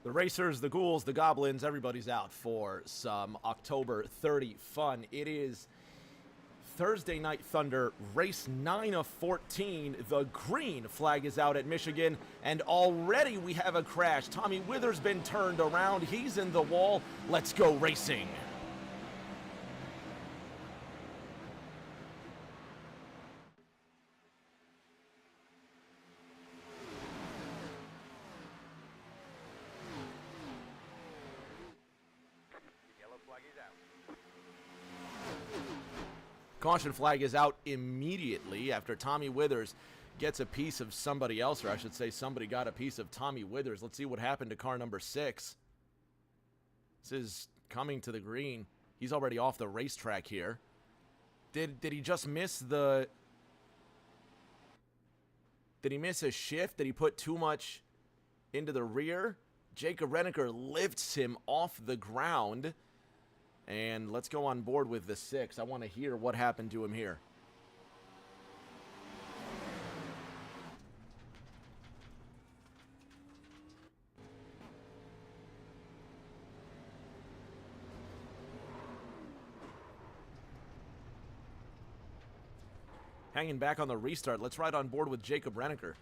The racers, the ghouls, the goblins, everybody's out for some October 30 fun. It is Thursday Night Thunder, race 9 of 14. The green flag is out at Michigan, and already we have a crash. Tommy Wither's been turned around. He's in the wall. Let's go racing. Caution flag is out immediately after Tommy Withers gets a piece of somebody else, or I should say somebody got a piece of Tommy Withers. Let's see what happened to car number 6. This is coming to the green. He's already off the racetrack here. Did he just miss the... Did he miss a shift? Did he put too much into the rear? Jacob Renneker lifts him off the ground. And let's go on board with the 6. I want to hear what happened to him here. Hanging back on the restart. Let's ride on board with Jacob Renneker.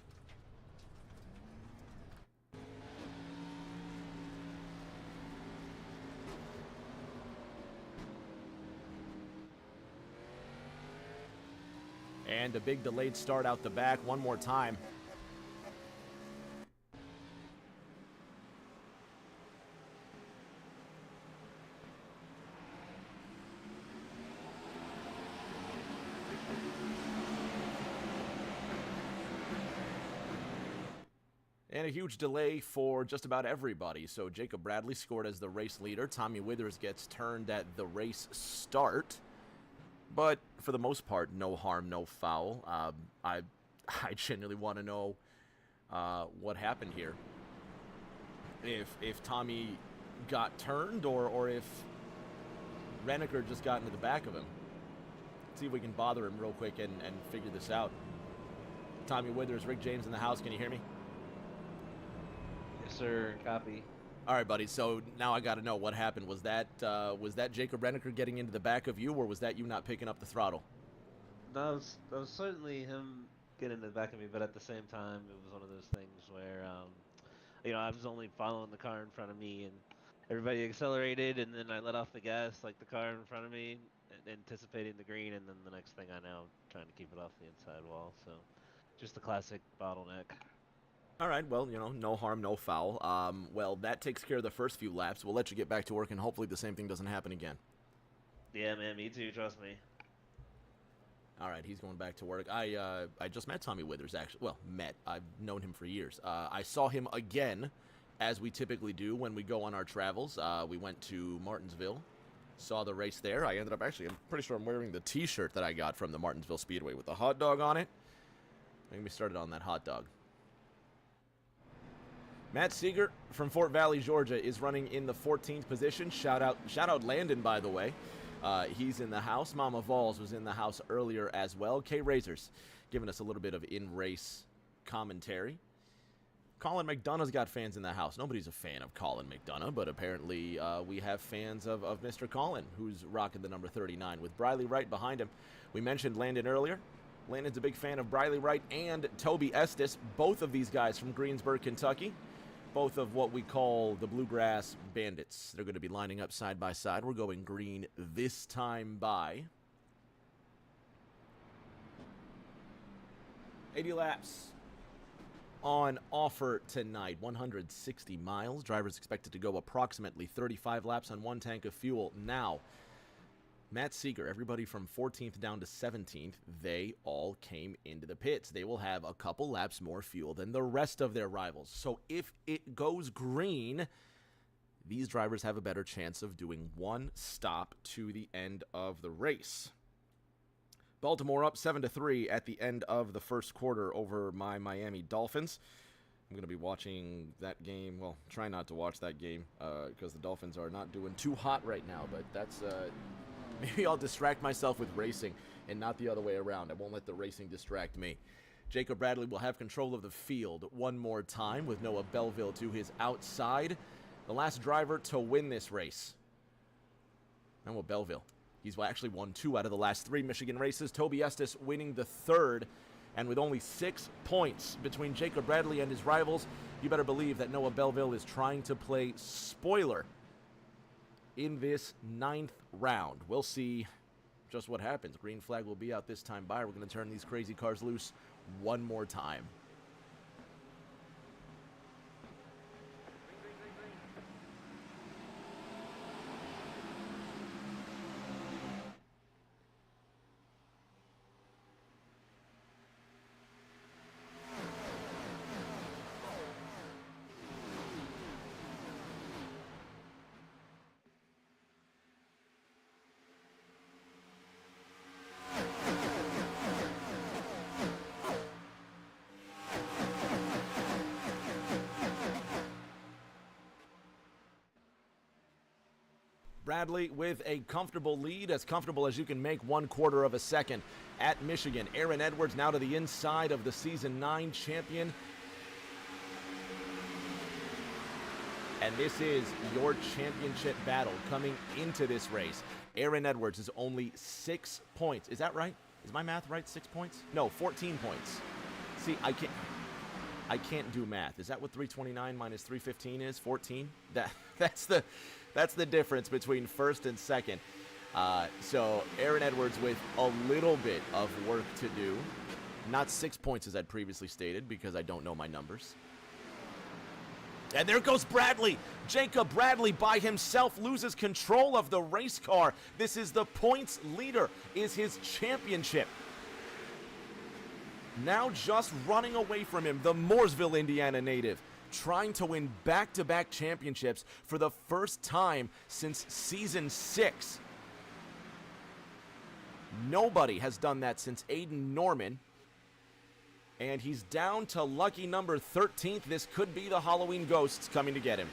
And a big delayed start out the back one more time. And a huge delay for just about everybody. So Jacob Bradley scored as the race leader. Tommy Withers gets turned at the race start. But for the most part, no harm, no foul. I genuinely want to know what happened here. If Tommy got turned or if Renneker just got into the back of him. Let's see if we can bother him real quick and figure this out. Tommy Withers, Rick James in the house. Can you hear me? Yes, sir. Copy. All right, buddy. So now I got to know what happened. Was that Jacob Renneker getting into the back of you, or was that you not picking up the throttle? No, that was certainly him getting in the back of me, but at the same time, it was one of those things where, I was only following the car in front of me, and everybody accelerated, and then I let off the gas like the car in front of me, anticipating the green, and then the next thing I know, trying to keep it off the inside wall. So, just the classic bottleneck. All right, well, no harm, no foul. Well, that takes care of the first few laps. We'll let you get back to work, and hopefully the same thing doesn't happen again. Yeah, man, me too, trust me. All right, he's going back to work. I just met Tommy Withers, actually. Well, I've known him for years. I saw him again, as we typically do when we go on our travels. We went to Martinsville, saw the race there. I ended up, actually, I'm pretty sure I'm wearing the T-shirt that I got from the Martinsville Speedway with the hot dog on it. Make me started on that hot dog. Matt Seeger from Fort Valley, Georgia, is running in the 14th position. Shout out Landon, by the way. He's in the house. Mama Vols was in the house earlier as well. K-Razors giving us a little bit of in-race commentary. Colin McDonough's got fans in the house. Nobody's a fan of Colin McDonough, but apparently we have fans of Mr. Colin, who's rocking the number 39 with Briley Wright behind him. We mentioned Landon earlier. Landon's a big fan of Briley Wright and Toby Estes, both of these guys from Greensburg, Kentucky. Both of what we call the Bluegrass Bandits. They're going to be lining up side by side. We're going green this time by 80 laps on offer tonight. 160 miles. Drivers expected to go approximately 35 laps on one tank of fuel. Now, Matt Seeger, everybody from 14th down to 17th, they all came into the pits. They will have a couple laps more fuel than the rest of their rivals. So if it goes green, these drivers have a better chance of doing one stop to the end of the race. Baltimore up 7-3 at the end of the first quarter over my Miami Dolphins. I'm going to be watching that game. Well, try not to watch that game because the Dolphins are not doing too hot right now, but that's... Maybe I'll distract myself with racing and not the other way around. I won't let the racing distract me. Jacob Bradley will have control of the field one more time with Noah Belleville to his outside. The last driver to win this race. Noah Belleville. He's actually won 2 out of the last 3 Michigan races. Toby Estes winning the 3rd. And with only 6 points between Jacob Bradley and his rivals, you better believe that Noah Belleville is trying to play spoiler in this 9th round. We'll see just what happens. Green flag will be out this time by. We're going to turn these crazy cars loose one more time. Bradley with a comfortable lead, as comfortable as you can make, 1/4 of a second at Michigan. Aaron Edwards now to the inside of the Season 9 champion. And this is your championship battle coming into this race. Aaron Edwards is only 6 points. Is that right? Is my math right? 6 points? No, 14 points. See, I can't do math. Is that what 329 minus 315 is? 14? That's the difference between first and second. So Aaron Edwards with a little bit of work to do. Not 6 points as I'd previously stated because I don't know my numbers. And there goes Bradley. Jacob Bradley by himself loses control of the race car. This is the points leader, is his championship. Now just running away from him, the Mooresville, Indiana native, trying to win back-to-back championships for the first time since Season 6. Nobody has done that since Aiden Norman. And he's down to lucky number 13th. This could be the Halloween Ghosts coming to get him.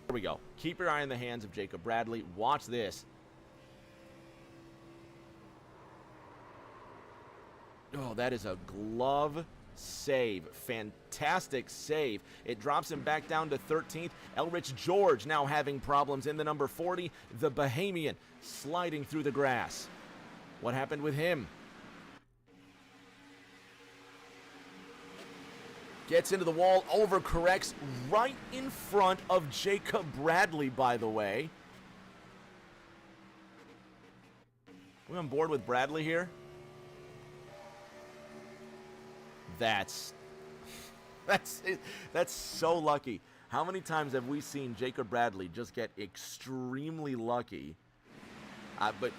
Here we go. Keep your eye on the hands of Jacob Bradley. Watch this. Oh, that is a glove save. Fantastic save. It drops him back down to 13th. Elrich George now having problems in the number 40. The Bahamian sliding through the grass. What happened with him? Gets into the wall, overcorrects right in front of Jacob Bradley, by the way. We on board with Bradley here? That's so lucky. How many times have we seen Jacob Bradley just get extremely lucky? But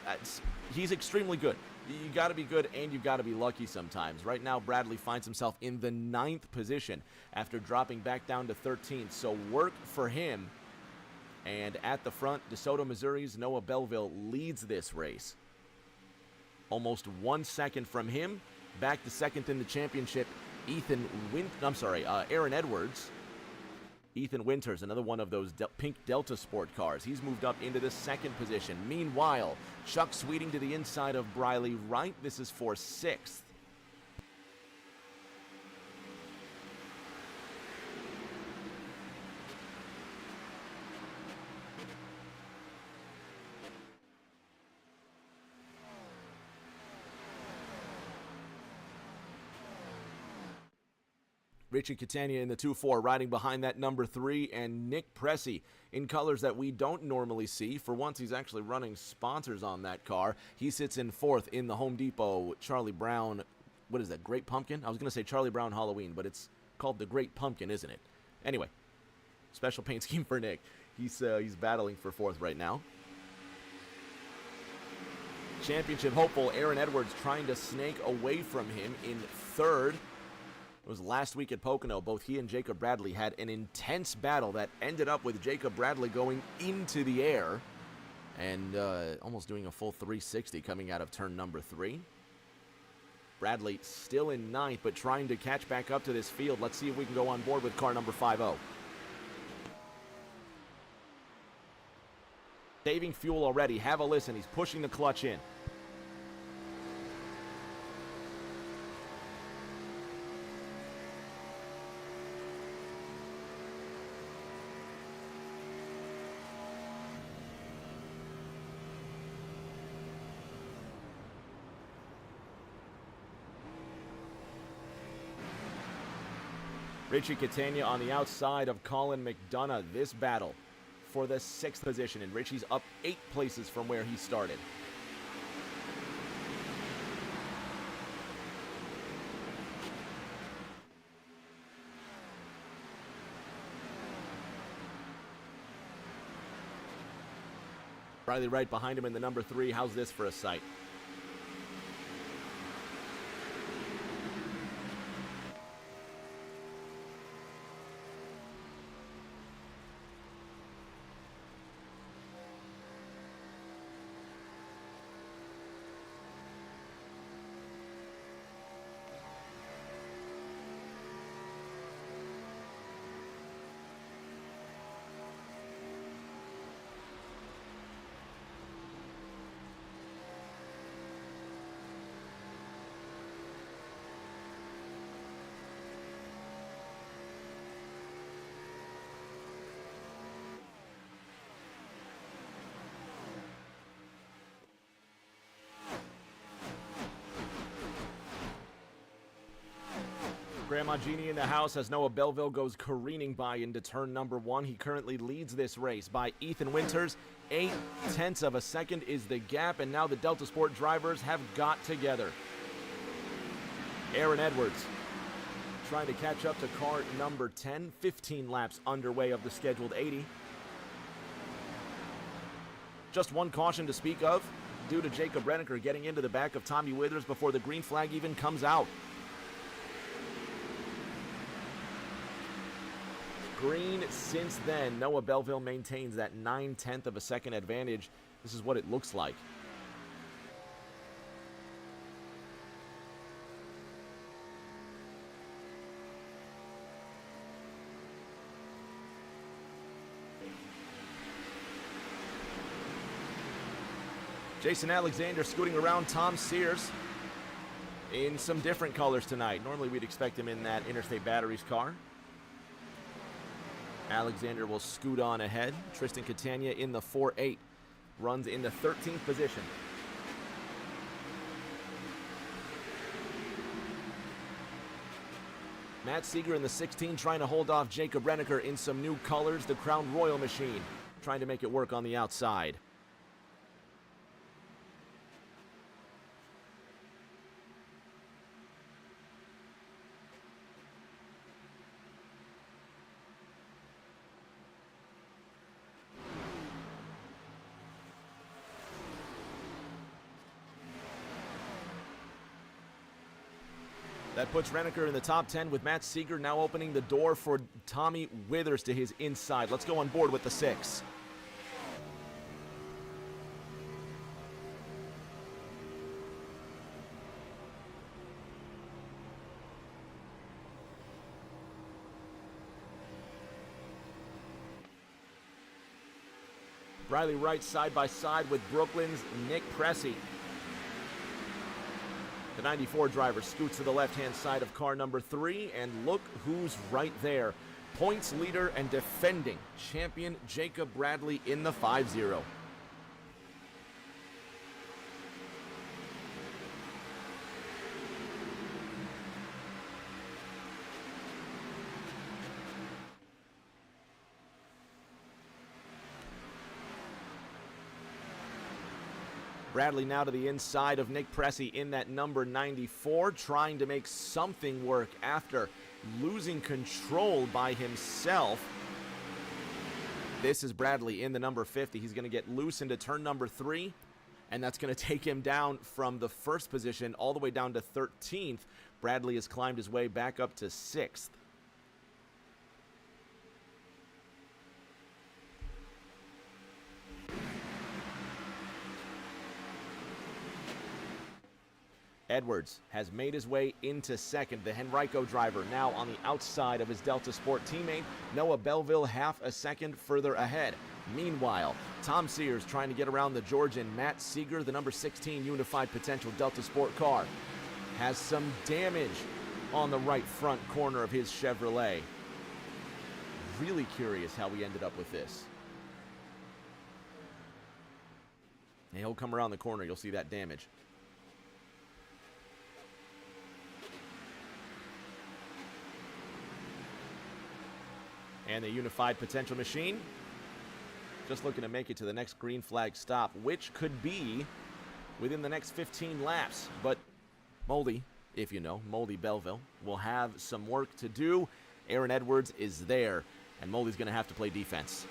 he's extremely good. You got to be good and you got to be lucky sometimes. Right now, Bradley finds himself in the 9th position after dropping back down to 13th. So work for him. And at the front, DeSoto, Missouri's Noah Belleville leads this race. Almost 1 second from him. Back to second in the championship, Aaron Edwards. Ethan Winters, another one of those pink Delta Sport cars. He's moved up into the 2nd position. Meanwhile, Chuck Sweeting to the inside of Briley Wright. This is for 6th. Richie Catania in the 2-4, riding behind that number 3, and Nick Pressey in colors that we don't normally see. For once, he's actually running sponsors on that car. He sits in 4th in the Home Depot Charlie Brown what is that, Great Pumpkin? I was going to say Charlie Brown Halloween, but it's called the Great Pumpkin, isn't it? Anyway, special paint scheme for Nick. He's battling for 4th right now. Championship hopeful Aaron Edwards trying to snake away from him in 3rd. It was last week at Pocono. Both he and Jacob Bradley had an intense battle that ended up with Jacob Bradley going into the air and almost doing a full 360 coming out of turn number 3. Bradley still in 9th, but trying to catch back up to this field. Let's see if we can go on board with car number 50. Saving fuel already. Have a listen. He's pushing the clutch in. Richie Catania on the outside of Colin McDonough. This battle for the 6th position, and Richie's up 8 places from where he started. Riley right behind him in the number 3. How's this for a sight? Grandma Jeannie in the house as Noah Belleville goes careening by into turn number 1. He currently leads this race by Ethan Winters. 0.8 of a second is the gap, and now the Delta Sport drivers have got together. Aaron Edwards trying to catch up to car number 10. 15 laps underway of the scheduled 80. Just one caution to speak of due to Jacob Renneker getting into the back of Tommy Withers before the green flag even comes out. Green since then. Noah Belleville maintains that 0.9 of a second advantage. This is what it looks like. Jason Alexander scooting around Tom Sears in some different colors tonight. Normally we'd expect him in that Interstate Batteries car. Alexander will scoot on ahead. Tristan Catania in the 4.8. Runs in the 13th position. Matt Seeger in the 16 trying to hold off Jacob Renneker in some new colors. The Crown Royal machine trying to make it work on the outside. That puts Renneker in the top 10 with Matt Seeger now opening the door for Tommy Withers to his inside. Let's go on board with the 6. Riley Wright side by side with Brooklyn's Nick Pressey. The 94 driver scoots to the left-hand side of car number 3, and look who's right there. Points leader and defending champion Jacob Bradley in the 5-0. Bradley now to the inside of Nick Pressey in that number 94, trying to make something work after losing control by himself. This is Bradley in the number 50. He's going to get loose into turn number 3, and that's going to take him down from the first position all the way down to 13th. Bradley has climbed his way back up to 6th. Edwards has made his way into second. The Henrico driver now on the outside of his Delta Sport teammate. Noah Belleville half a second further ahead. Meanwhile, Tom Sears trying to get around the Georgian Matt Seeger, the number 16 Unified Potential Delta Sport car. Has some damage on the right front corner of his Chevrolet. Really curious how we ended up with this. And he'll come around the corner, you'll see that damage. And the Unified Potential machine just looking to make it to the next green flag stop, which could be within the next 15 laps. But Moldy, if you know, Moldy Belleville, will have some work to do. Aaron Edwards is there, and Moldy's going to have to play defense.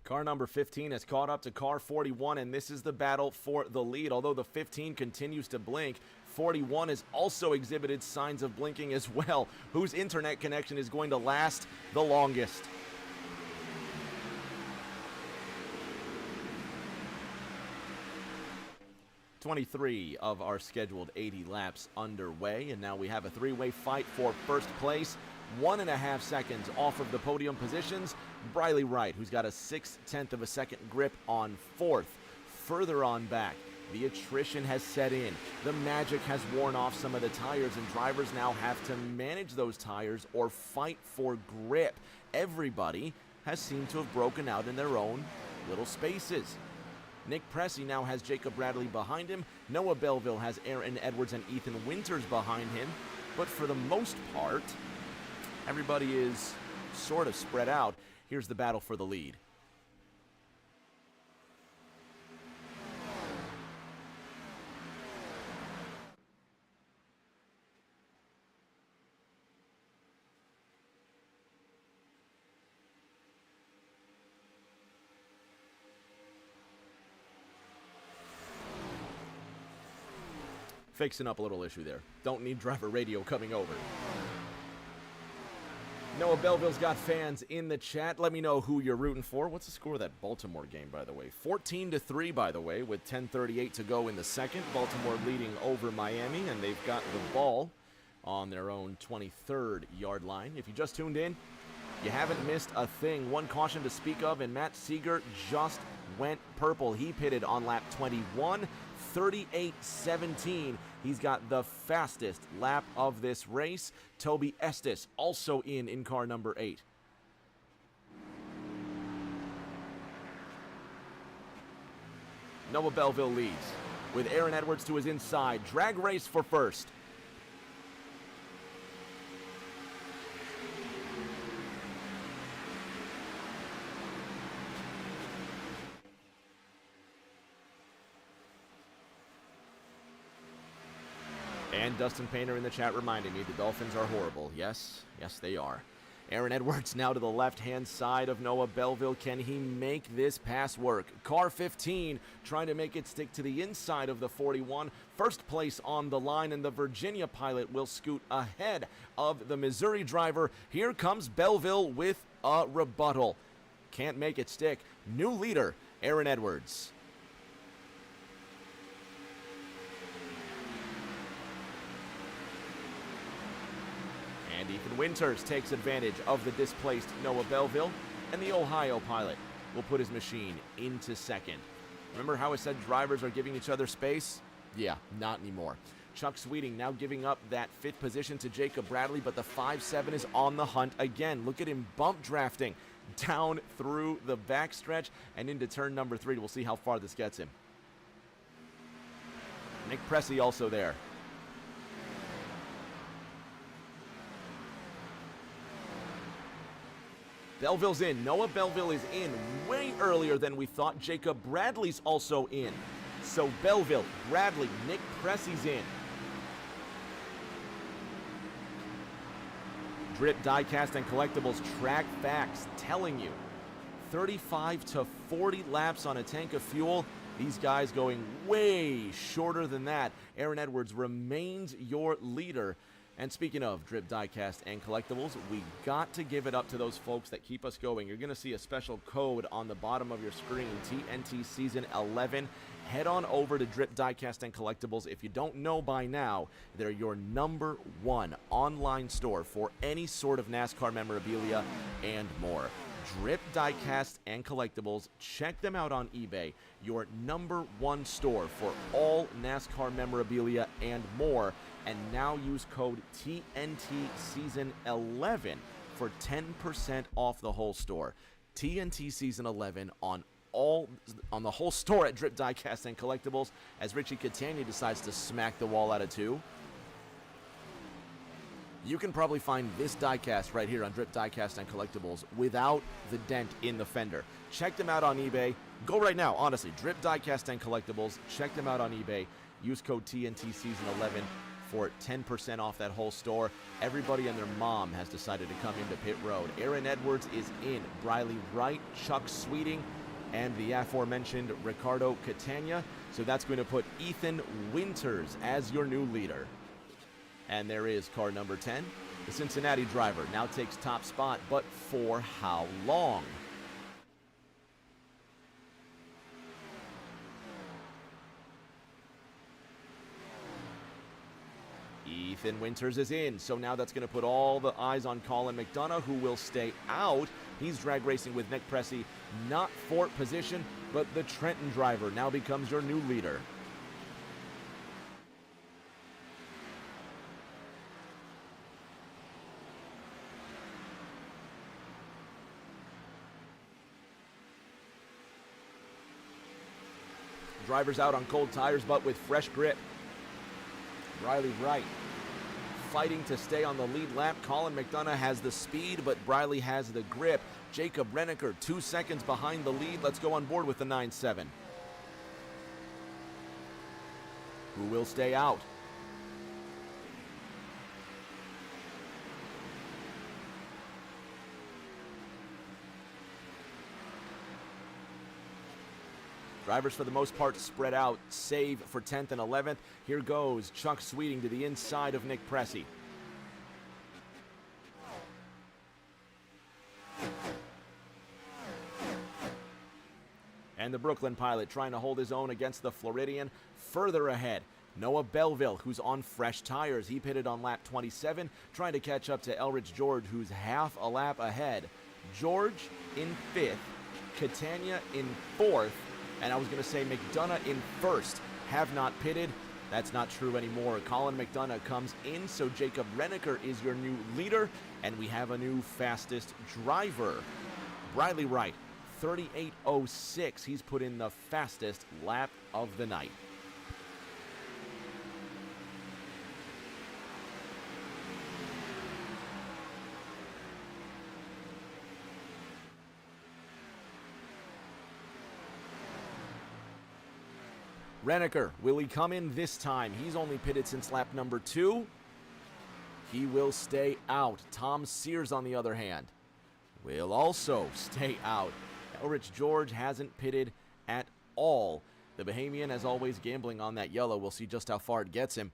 Car number 15 has caught up to car 41, and this is the battle for the lead. Although the 15 continues to blink, 41 has also exhibited signs of blinking as well. Whose internet connection is going to last the longest? "23 of our scheduled 80 laps underway, and now we have a three-way fight for first place. 1.5 seconds off of the podium positions. Briley Wright, who's got a 6/10 of a second grip on 4th. Further on back, the attrition has set in. The magic has worn off some of the tires, and drivers now have to manage those tires or fight for grip. Everybody has seemed to have broken out in their own little spaces. Nick Pressey now has Jacob Bradley behind him. Noah Belleville has Aaron Edwards and Ethan Winters behind him. But for the most part, everybody is sort of spread out. Here's the battle for the lead. Fixing up a little issue there. Don't need driver radio coming over. Noah Belleville's got fans in the chat. Let me know who you're rooting for. What's the score of that Baltimore game, by the way? 14-3, by the way, with 10:38 to go in the second. Baltimore leading over Miami, and they've got the ball on their own 23rd yard line. If you just tuned in, you haven't missed a thing. One caution to speak of, and Matt Seeger just went purple. He pitted on lap 21, 38:17. He's got the fastest lap of this race. Toby Estes also in car number 8. Noah Belleville leads with Aaron Edwards to his inside. Drag race for first. And Dustin Painter in the chat reminding me the Dolphins are horrible. Yes, they are. Aaron Edwards now to the left-hand side of Noah Belleville. Can he make this pass work? Car 15 trying to make it stick to the inside of the 41. First place on the line, and the Virginia pilot will scoot ahead of the Missouri driver. Here comes Belleville with a rebuttal. Can't make it stick. New leader, Aaron Edwards. And Ethan Winters takes advantage of the displaced Noah Belleville, and the Ohio pilot will put his machine into second. Remember how I said drivers are giving each other space? Yeah, not anymore. Chuck Sweeting now giving up that 5th position to Jacob Bradley, but the 5-7 is on the hunt again. Look at him bump drafting down through the backstretch and into turn number 3. We'll see how far this gets him. Nick Pressey also there. Belleville's in. Noah Belleville is in way earlier than we thought. Jacob Bradley's also in. So Belleville, Bradley, Nick Pressey's in. Drip Diecast and Collectibles Track Facts telling you 35 to 40 laps on a tank of fuel. These guys going way shorter than that. Aaron Edwards remains your leader. And speaking of Drip Diecast and Collectibles, we got to give it up to those folks that keep us going. You're going to see a special code on the bottom of your screen, TNT Season 11. Head on over to Drip Diecast and Collectibles. If you don't know by now, they're your #1 online store for any sort of NASCAR memorabilia and more. Drip Diecast and Collectibles. Check them out on eBay. Your #1 store for all NASCAR memorabilia and more. And now use code TNT Season 11 for 10% off the whole store. TNT Season 11 on the whole store at Drip Diecast and Collectibles, as Richie Catania decides to smack the wall out of 2. You can probably find this diecast right here on Drip Diecast and Collectibles without the dent in the fender. Check them out on eBay. Go right now, honestly. Drip Diecast and Collectibles. Check them out on eBay. Use code TNT Season 11 for 10% off that whole store. Everybody and their mom has decided to come into pit road. Aaron Edwards is in. Briley Wright, Chuck Sweeting, and the aforementioned Ricardo Catania. So that's going to put Ethan Winters as your new leader. And there is car number 10. The Cincinnati driver now takes top spot, but for how long? Ethan Winters is in, so now that's going to put all the eyes on Colin McDonough, who will stay out. He's drag racing with Nick Pressey, not 4th position, but the Trenton driver now becomes your new leader. Drivers out on cold tires, but with fresh grip. Briley Wright fighting to stay on the lead lap. Colin McDonough has the speed, but Briley has the grip. Jacob Renneker 2 seconds behind the lead. Let's go on board with the 9-7. Who will stay out? Drivers, for the most part, spread out, save for 10th and 11th. Here goes Chuck Sweeting to the inside of Nick Pressey. And the Brooklyn pilot trying to hold his own against the Floridian. Further ahead, Noah Belleville, who's on fresh tires. He pitted on lap 27, trying to catch up to Elrich George, who's half a lap ahead. George in 5th, Catania in 4th, and I was going to say McDonough in 1st. Have not pitted. That's not true anymore. Colin McDonough comes in, so Jacob Renneker is your new leader, and we have a new fastest driver. Briley Wright, 38.06. He's put in the fastest lap of the night. Renneker, will he come in this time? He's only pitted since lap number 2. He will stay out. Tom Sears, on the other hand, will also stay out. Elrich George hasn't pitted at all. The Bahamian, as always, gambling on that yellow. We'll see just how far it gets him.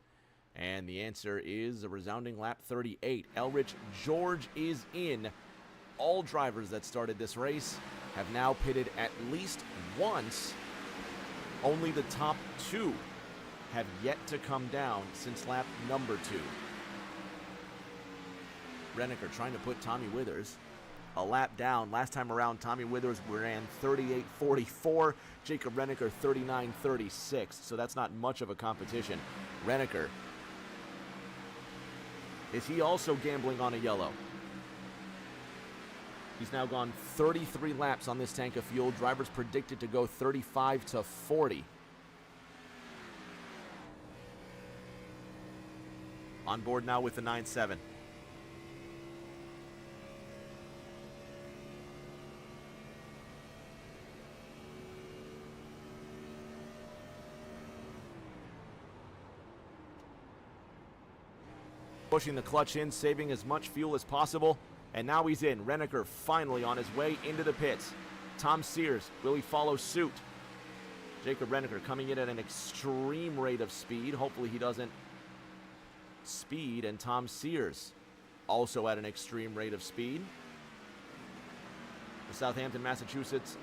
And the answer is a resounding lap 38. Elrich George is in. All drivers that started this race have now pitted at least once. Only the top 2 have yet to come down since lap number 2. Reneker trying to put Tommy Withers a lap down. Last time around, Tommy Withers ran 38.44. Jacob Reneker 39.36. So that's not much of a competition. Reneker, is he also gambling on a yellow? He's now gone 33 laps on this tank of fuel. Drivers predicted to go 35 to 40. On board now with the 9.7. Pushing the clutch in, saving as much fuel as possible. And now he's in. Reneker finally on his way into the pits. Tom Sears, will he follow suit? Jacob Reneker coming in at an extreme rate of speed. Hopefully he doesn't speed. And Tom Sears also at an extreme rate of speed. The Southampton, Massachusetts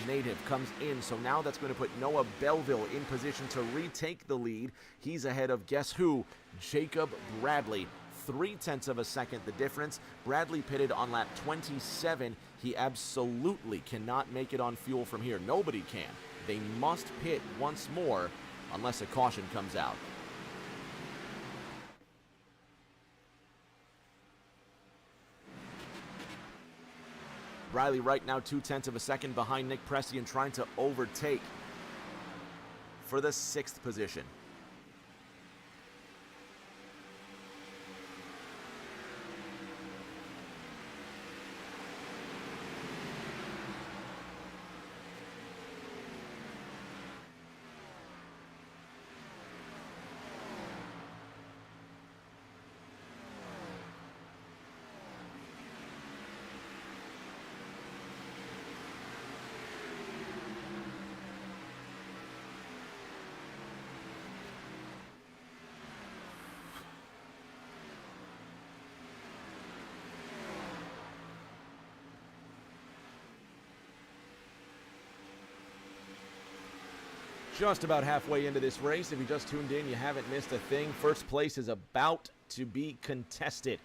native comes in. So now that's going to put Noah Belleville in position to retake the lead. He's ahead of guess who? Jacob Bradley. 0.3 of a second the difference. Bradley pitted on lap 27. He absolutely cannot make it on fuel from here. Nobody can. They must pit once more unless a caution comes out. Riley Wright now 0.2 of a second behind Nick Pressey and trying to overtake for the 6th position. Just about halfway into this race. If you just tuned in, you haven't missed a thing. First place is about to be contested.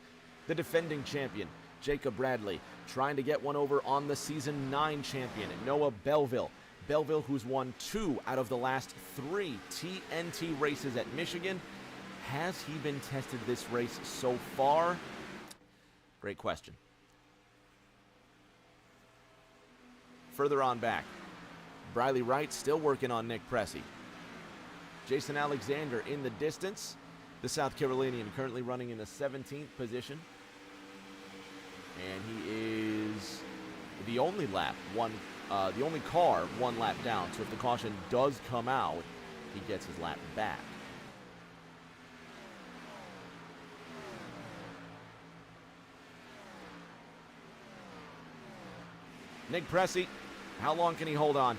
The defending champion, Jacob Bradley, trying to get one over on the Season 9 champion, Noah Belleville. Belleville, who's won 2 out of the last 3 TNT races at Michigan. Has he been tested this race so far? Great question. Further on back, Briley Wright still working on Nick Pressey. Jason Alexander in the distance. The South Carolinian currently running in the 17th position. And he is the only car one lap down. So if the caution does come out, he gets his lap back. Nick Pressey, how long can he hold on?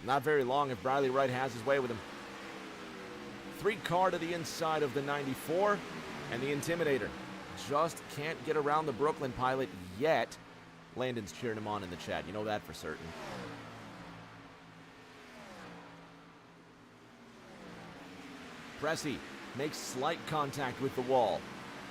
Not very long if Briley Wright has his way with him. 3 car to the inside of the 94, and the Intimidator just can't get around the Brooklyn pilot yet. Landon's cheering him on in the chat. You know that for certain. Pressey makes slight contact with the wall.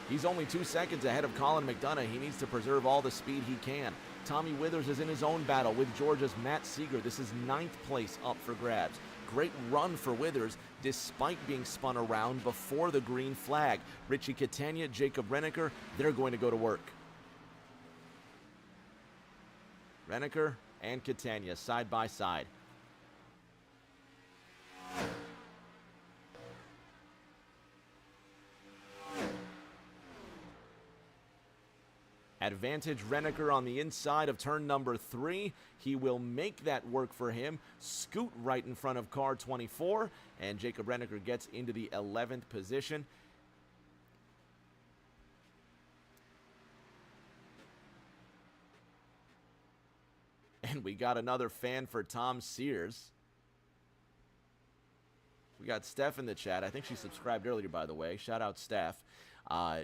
He's only 2 seconds ahead of Colin McDonough. He needs to preserve all the speed he can. Tommy Withers is in his own battle with Georgia's Matt Seeger. This is 9th place up for grabs. Great run for Withers despite being spun around before the green flag. Richie Catania, Jacob Reneker, they're going to go to work. Reneker and Catania side by side. Advantage Reneker on the inside of turn number 3. He will make that work for him. Scoot right in front of car 24. And Jacob Reneker gets into the 11th position. And we got another fan for Tom Sears. We got Steph in the chat. I think she subscribed earlier, by the way. Shout out, Steph.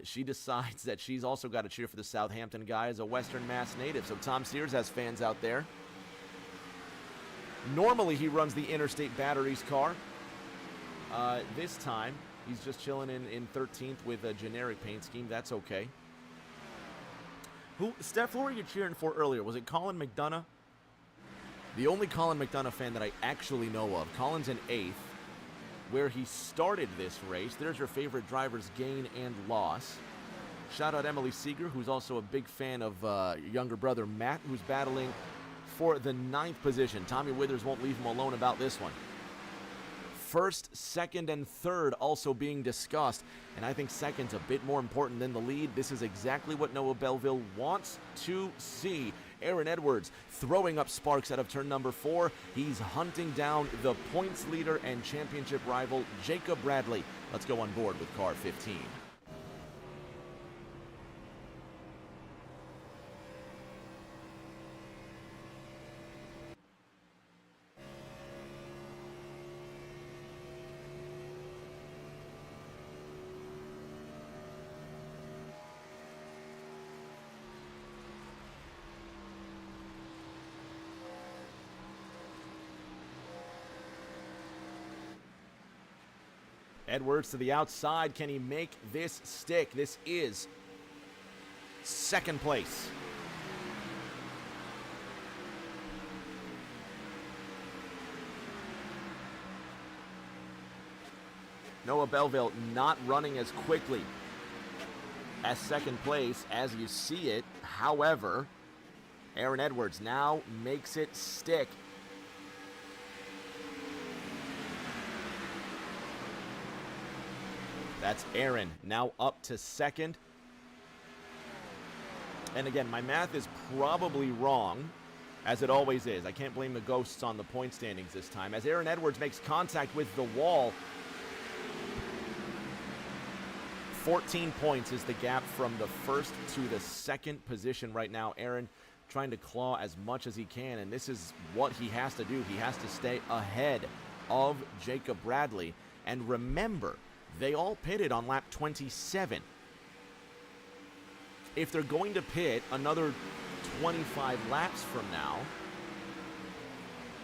She decides that she's also got to cheer for the Southampton guy as a Western Mass native. So Tom Sears has fans out there. Normally, he runs the Interstate Batteries car. This time, he's just chilling in 13th with a generic paint scheme. That's okay. Steph, who were you cheering for earlier? Was it Colin McDonough? The only Colin McDonough fan that I actually know of. Colin's in 8th, where he started this race. There's your favorite driver's gain and loss. Shout out Emily Seeger, who's also a big fan of your younger brother Matt, who's battling for the 9th position. Tommy Withers won't leave him alone about this one. First, second, and third also being discussed, and I think second's a bit more important than the lead. This is exactly what Noah Belleville wants to see. Aaron Edwards throwing up sparks out of turn number 4. He's hunting down the points leader and championship rival Jacob Bradley. Let's go on board with car 15. Edwards to the outside. Can he make this stick? This is second place. Noah Belleville not running as quickly as second place as you see it. However, Aaron Edwards now makes it stick. That's Aaron now up to second. And again, my math is probably wrong, as it always is. I can't blame the ghosts on the point standings this time. As Aaron Edwards makes contact with the wall, 14 points is the gap from the first to the second position right now. Aaron trying to claw as much as he can, and this is what he has to do. He has to stay ahead of Jacob Bradley. And remember, they all pitted on lap 27. If they're going to pit another 25 laps from now,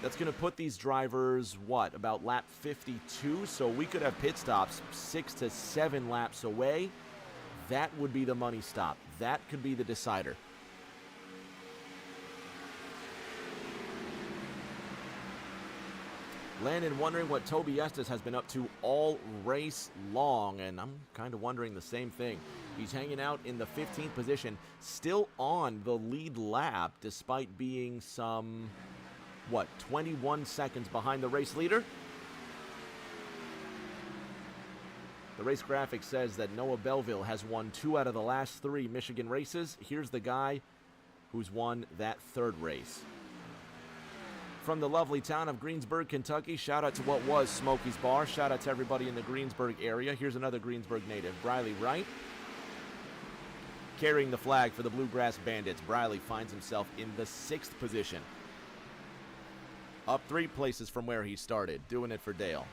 that's going to put these drivers, what, about lap 52? So we could have pit stops 6 to 7 laps away. That would be the money stop. That could be the decider. Landon wondering what Toby Estes has been up to all race long, and I'm kind of wondering the same thing. He's hanging out in the 15th position, still on the lead lap, despite being some, 21 seconds behind the race leader? The race graphic says that Noah Belleville has won 2 out of the last 3 Michigan races. Here's the guy who's won that 3rd race. From the lovely town of Greensburg, Kentucky, shout out to what was Smokey's Bar. Shout out to everybody in the Greensburg area. Here's another Greensburg native, Briley Wright, carrying the flag for the Bluegrass Bandits. Briley finds himself in the 6th position, up 3 places from where he started, doing it for Dale.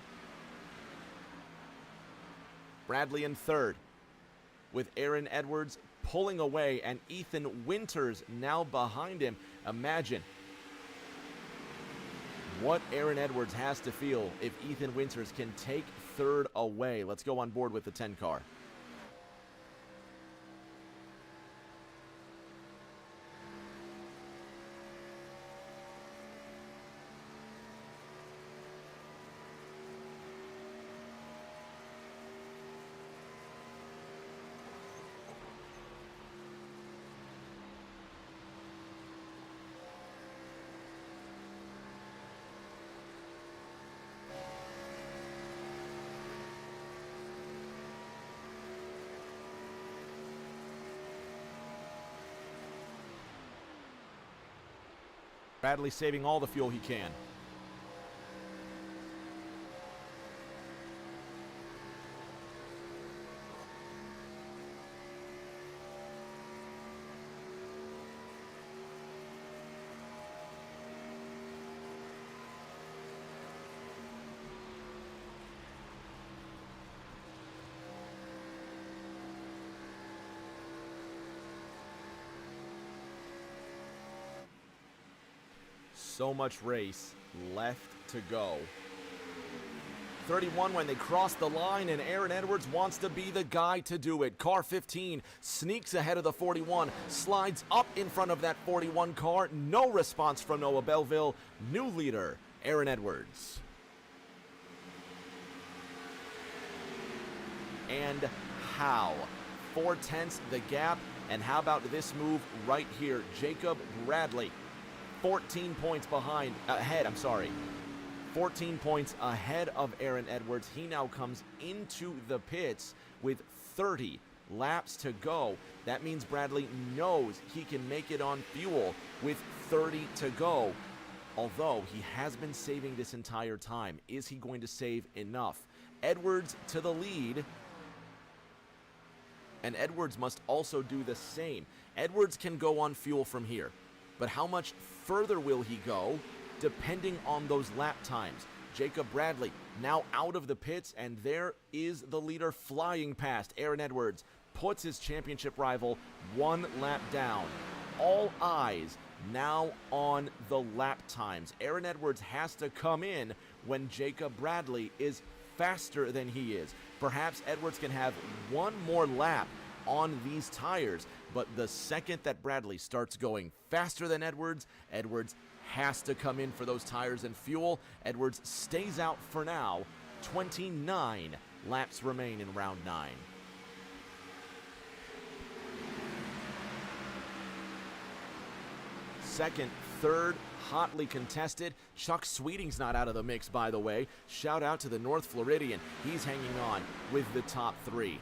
Bradley in 3rd, with Aaron Edwards pulling away, and Ethan Winters now behind him. Imagine what Aaron Edwards has to feel if Ethan Winters can take 3rd away. Let's go on board with the 10 car. Bradley saving all the fuel he can. So much race left to go. 31 when they cross the line, and Aaron Edwards wants to be the guy to do it. Car 15 sneaks ahead of the 41, slides up in front of that 41 car. No response from Noah Belleville. New leader, Aaron Edwards. And how? 4/10 the gap, and how about this move right here? Jacob Bradley, 14 points ahead, 14 points ahead of Aaron Edwards. He now comes into the pits with 30 laps to go. That means Bradley knows he can make it on fuel with 30 to go. Although he has been saving this entire time. Is he going to save enough? Edwards to the lead. And Edwards must also do the same. Edwards can go on fuel from here. But how much further will he go? Depending on those lap times. Jacob Bradley now out of the pits, and there is the leader flying past. Aaron Edwards puts his championship rival one lap down. All eyes now on the lap times. Aaron Edwards has to come in when Jacob Bradley is faster than he is. Perhaps Edwards can have one more lap on these tires, but the second that Bradley starts going faster than Edwards, Edwards has to come in for those tires and fuel. Edwards stays out for now. 29 laps remain in round 9. Second, third, hotly contested. Chuck Sweeting's not out of the mix, by the way. Shout out to the North Floridian. He's hanging on with the top 3.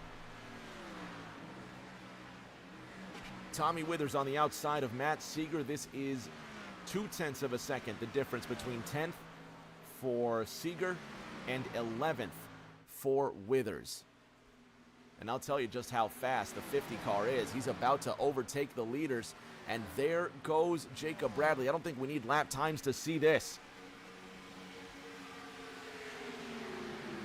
Tommy Withers on the outside of Matt Seeger. This is 0.2 of a second, the difference between 10th for Seeger and 11th for Withers. And I'll tell you just how fast the 50 car is. He's about to overtake the leaders, and there goes Jacob Bradley. I don't think we need lap times to see this.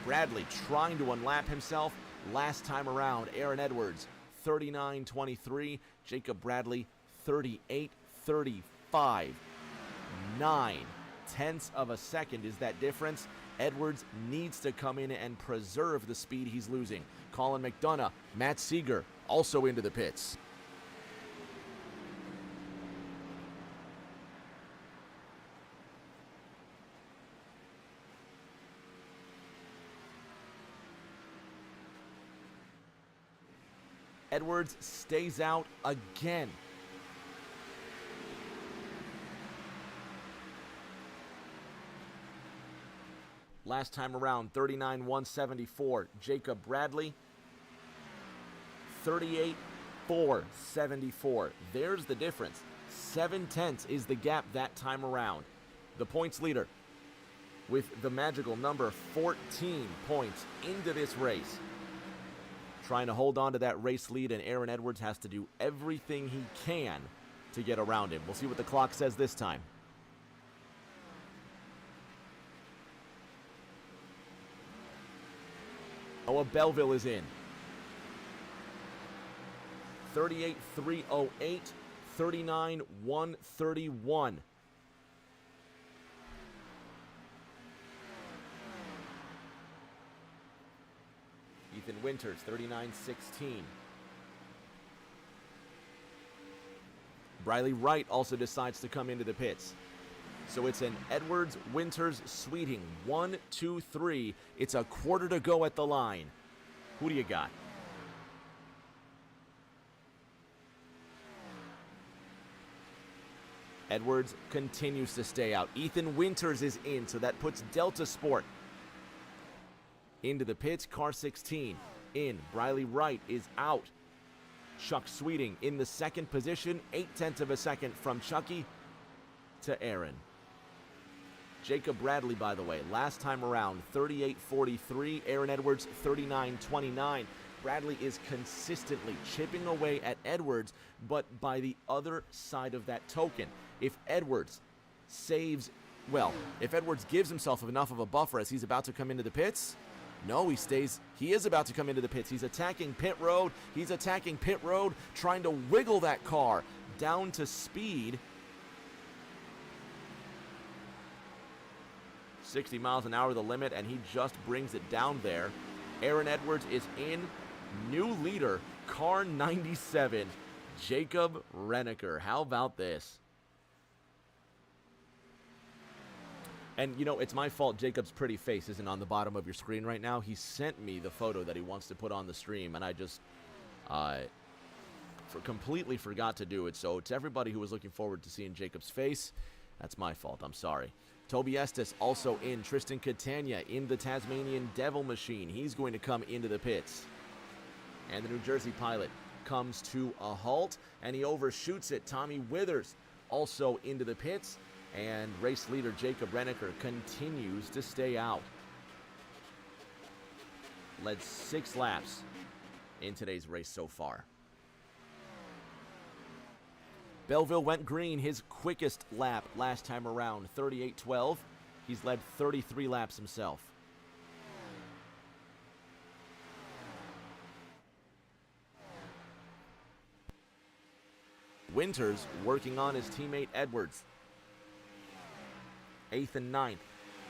Bradley trying to unlap himself last time around. Aaron Edwards, 39.23. Jacob Bradley, 38.35. 0.9 of a second is that difference. Edwards needs to come in and preserve the speed he's losing. Colin McDonough, Matt Seeger also into the pits. Edwards stays out again. Last time around, 39.174. Jacob Bradley, 38.474. There's the difference. 0.7 is the gap that time around. The points leader with the magical number 14 points into this race. Trying to hold on to that race lead, and Aaron Edwards has to do everything he can to get around him. We'll see what the clock says this time. Noah Belleville is in. 38.308, 39.131. Ethan Winters, 39.16. Briley Wright also decides to come into the pits. So it's an Edwards, Winters, Sweeting. 1, 2, 3. It's a quarter to go at the line. Who do you got? Edwards continues to stay out. Ethan Winters is in, so that puts Delta Sport into the pits. Car 16 in. Briley Wright is out. Chuck Sweeting in the second position. 0.8 of a second from Chucky to Aaron. Jacob Bradley, by the way, last time around, 38.43. Aaron Edwards, 39.29. Bradley is consistently chipping away at Edwards, but by the other side of that token. If Edwards saves, well, if Edwards gives himself enough of a buffer as he's about to come into the pits, no, he stays. He is about to come into the pits. He's attacking pit road. He's attacking pit road, trying to wiggle that car down to speed. 60 miles an hour the limit, and he just brings it down there. Aaron Edwards is in. New leader, car 97, Jacob Renneker. How about this? And, you know, it's my fault Jacob's pretty face isn't on the bottom of your screen right now. He sent me the photo that he wants to put on the stream, and I just completely forgot to do it. So to everybody who was looking forward to seeing Jacob's face, that's my fault. I'm sorry. Toby Estes also in. Tristan Catania in the Tasmanian Devil Machine. He's going to come into the pits. And the New Jersey pilot comes to a halt, and he overshoots it. Tommy Withers also into the pits. And race leader Jacob Renneker continues to stay out. Led 6 laps in today's race so far. Belleville went green, his quickest lap last time around, 38:12. He's led 33 laps himself. Winters working on his teammate Edwards. 8th and 9th.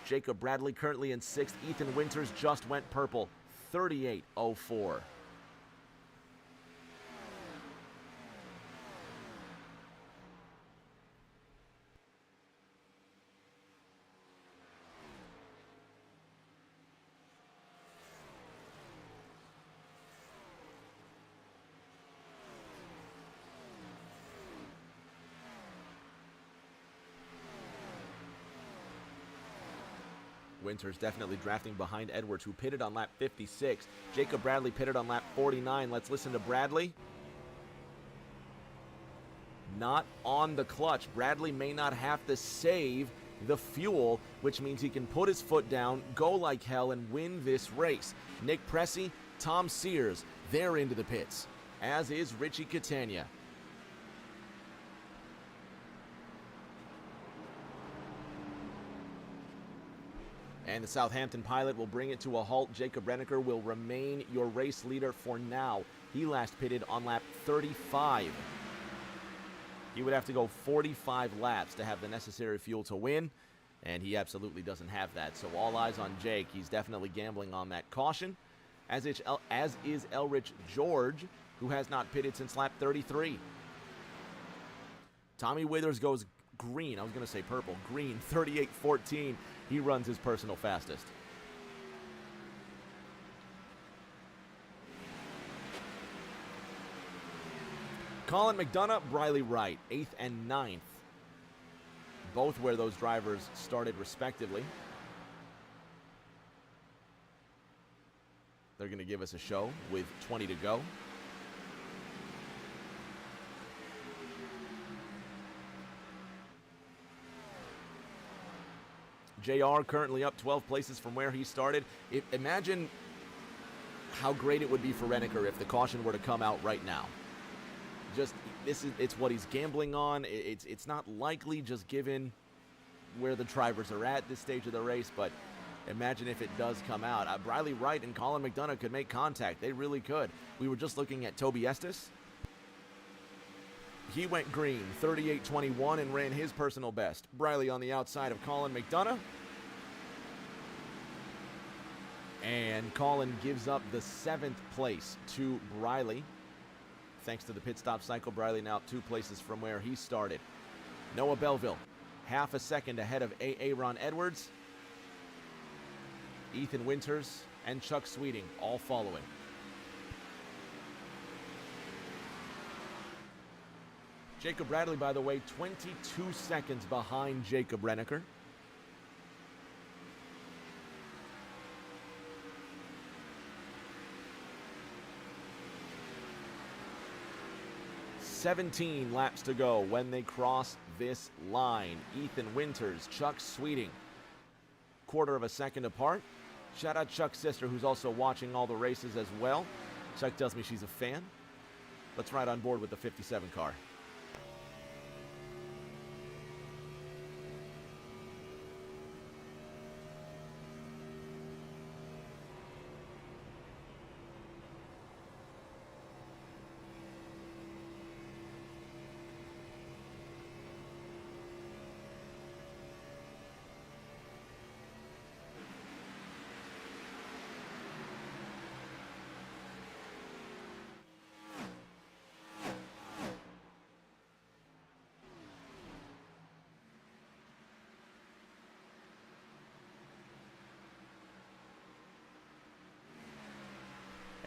Jacob Bradley currently in 6th. Ethan Winters just went purple. 38:04. Winters definitely drafting behind Edwards, who pitted on lap 56. Jacob Bradley pitted on lap 49. Let's listen to Bradley. Not on the clutch. Bradley may not have to save the fuel, which means he can put his foot down, go like hell, and win this race. Nick Pressey, Tom Sears, they're into the pits, as is Richie Catania. And the Southampton pilot will bring it to a halt. Jacob Renneker will remain your race leader for now. He last pitted on lap 35. He would have to go 45 laps to have the necessary fuel to win, and he absolutely doesn't have that. So all eyes on Jake. He's definitely gambling on that caution, as is Elrich George, who has not pitted since lap 33. Tommy Withers goes green. I was going to say purple. Green, 38:14. He runs his personal fastest. Colin McDonough, Briley Wright, 8th and 9th. Both where those drivers started respectively. They're going to give us a show with 20 to go. JR currently up 12 places from where he started. Imagine how great it would be for Renneker if the caution were to come out right now. It's what he's gambling on. It's not likely, just given where the drivers are at this stage of the race, but imagine if it does come out. Briley Wright and Colin McDonough could make contact. They really could. We were just looking at Toby Estes. He went green, 38:21, and ran his personal best. Briley on the outside of Colin McDonough. And Colin gives up the 7th place to Briley. Thanks to the pit stop cycle, Briley now up 2 places from where he started. Noah Belleville, half a second ahead of Aaron Edwards. Ethan Winters and Chuck Sweeting all following. Jacob Bradley, by the way, 22 seconds behind Jacob Renneker. "17 laps to go when they cross this line." Ethan Winters, Chuck Sweeting, quarter of a second apart. Shout out Chuck's sister, who's also watching all the races as well. Chuck tells me she's a fan. Let's ride on board with the 57 car.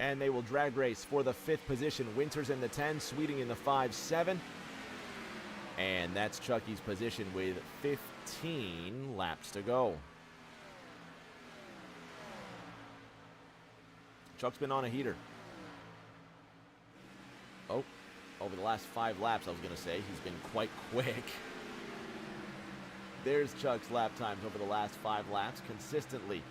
And they will drag race for the 5th position. Winters in the 10, Sweeting in the 5-7. And that's Chucky's position with 15 laps to go. Chuck's been on a heater. Oh, over the last 5 laps, I was going to say, he's been quite quick. There's Chuck's lap times over the last 5 laps, consistently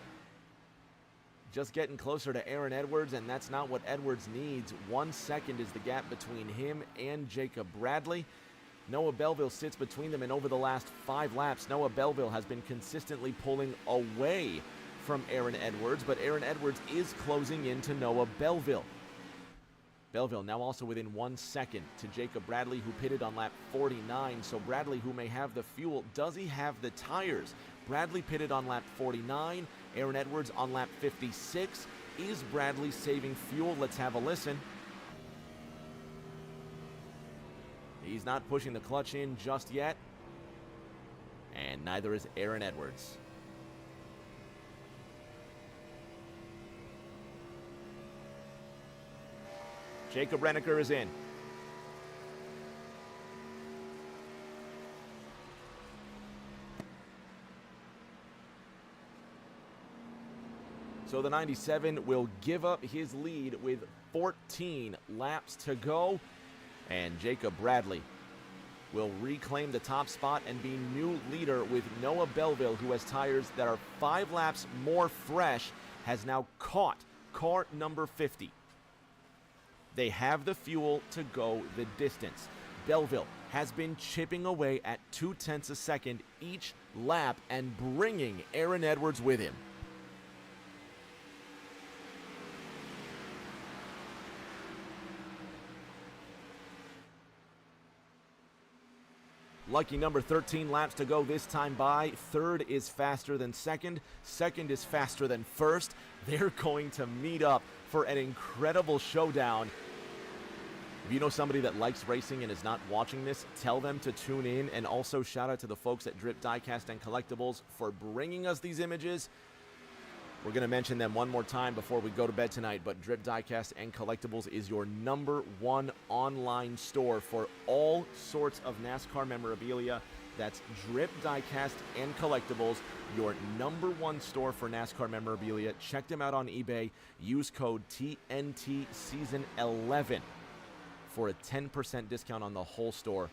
just getting closer to Aaron Edwards, and that's not what Edwards needs. 1 second is the gap between him and Jacob Bradley. Noah Belleville sits between them, and over the last 5 laps, Noah Belleville has been consistently pulling away from Aaron Edwards, but Aaron Edwards is closing into Noah Belleville. Belleville now also within 1 second to Jacob Bradley, who pitted on lap 49. So Bradley, who may have the fuel, does he have the tires? Bradley pitted on lap 49. Aaron Edwards on lap 56. Is Bradley saving fuel? Let's have a listen. He's not pushing the clutch in just yet. And neither is Aaron Edwards. Jacob Renneker is in. So the 97 will give up his lead with 14 laps to go. And Jacob Bradley will reclaim the top spot and be new leader, with Noah Belleville, who has tires that are 5 laps more fresh, has now caught car number 50. They have the fuel to go the distance. Belleville has been chipping away at 0.2 a second each lap and bringing Aaron Edwards with him. Lucky number 13 laps to go this time by. Third is faster than second. Second is faster than first. They're going to meet up for an incredible showdown. If you know somebody that likes racing and is not watching this, tell them to tune in. And also shout out to the folks at Drip Diecast and Collectibles for bringing us these images. We're going to mention them one more time before we go to bed tonight, but Drip Diecast and Collectibles is your #1 online store for all sorts of NASCAR memorabilia. That's Drip Diecast and Collectibles, your #1 store for NASCAR memorabilia. Check them out on eBay. Use code TNT Season 11 for a 10% discount on the whole store.